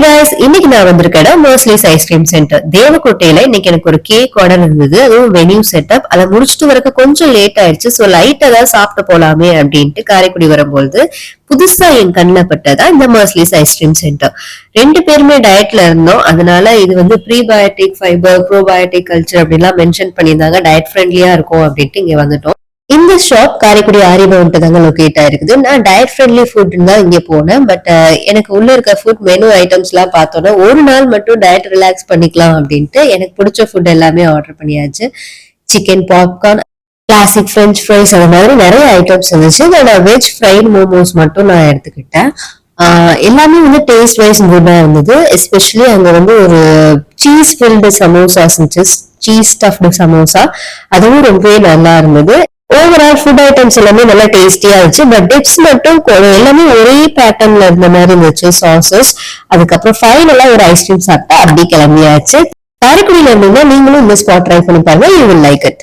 guys, இன்னைக்கு நான் வந்திருக்கேன் மோஸ்ட்லிஸ் ஐஸ்கிரீம் சென்டர் தேவக்கோட்டையில. இன்னைக்கு எனக்கு ஒரு கேக் ஆர்டர் இருந்தது, அதுவும் வெனியூ செட்டப். அதை முடிச்சுட்டு வரக்கு கொஞ்சம் லேட் ஆயிடுச்சு. சோ லைட் ஏதாவது சாப்பிட்டு போலாமே அப்படின்ட்டு காரைக்குடி வரும்போது புதுசா என் கண்ணில் பட்டதா இந்த மர்ஸ்லிஸ் ஐஸ்கிரீம் சென்டர். ரெண்டு பேருமே டயட்ல இருந்தோம், அதனால இது வந்து ப்ரீபயோட்டிக் ஃபைபர் ப்ரோபயோட்டிக் கல்ச்சர் அப்படின்லாம் மென்ஷன் பண்ணியிருந்தாங்க. டயட் ஃப்ரெண்ட்லியா இருக்கும் அப்படின்ட்டு இங்க வந்துட்டோம். இந்த ஷாப் காரைக்குடி ஆரியபவன்ட்டு தாங்க லொகேட் ஆயிருக்குது. நான் டயட் ஃப்ரெண்ட்லி ஃபுட் தான் இங்க போனேன். பட் எனக்கு உள்ள இருக்க ஃபுட் மெனு ஐட்டம்ஸ் எல்லாம் பார்த்தோன்னா ஒரு நாள் மட்டும் டயட் ரிலாக்ஸ் பண்ணிக்கலாம் அப்படின்ட்டு எனக்கு பிடிச்ச ஃபுட் எல்லாமே ஆர்டர் பண்ணியாச்சு. Chicken popcorn, classic French fries, அந்த மாதிரி நிறைய ஐட்டம்ஸ் இருந்துச்சு. நான் வெஜ் ஃப்ரைட் மோமோஸ் மட்டும் நான் எடுத்துக்கிட்டேன். எல்லாமே வந்து டேஸ்ட் வைஸ் குட்டா இருந்தது. எஸ்பெஷலி அங்க வந்து ஒரு சீஸ் ஃபில்டு சமோசாஸ் இருந்துச்சு, சீஸ் ஸ்டஃப்டு சமோசா, அதுவும் ரொம்பவே நல்லா இருந்தது. ஓவரால் ஃபுட் ஐட்டம்ஸ் எல்லாமே நல்லா டேஸ்டியா இருந்துச்சு. பட் டிப்ஸ் மட்டும் எல்லாமே ஒரே பேட்டர்ன்ல இருந்த மாதிரி இருந்துச்சு, சாசஸ். அதுக்கப்புறம் ஃபைனலா ஒரு ஐஸ்கிரீம் சாப்பிட்டா அப்படி கிளம்பியாச்சு. காரைக்குடியில இருந்தீங்கன்னா நீங்களும் இந்த ஸ்பாட் ட்ரை பண்ணி பாருங்க, யூ வில் லைக் இட்.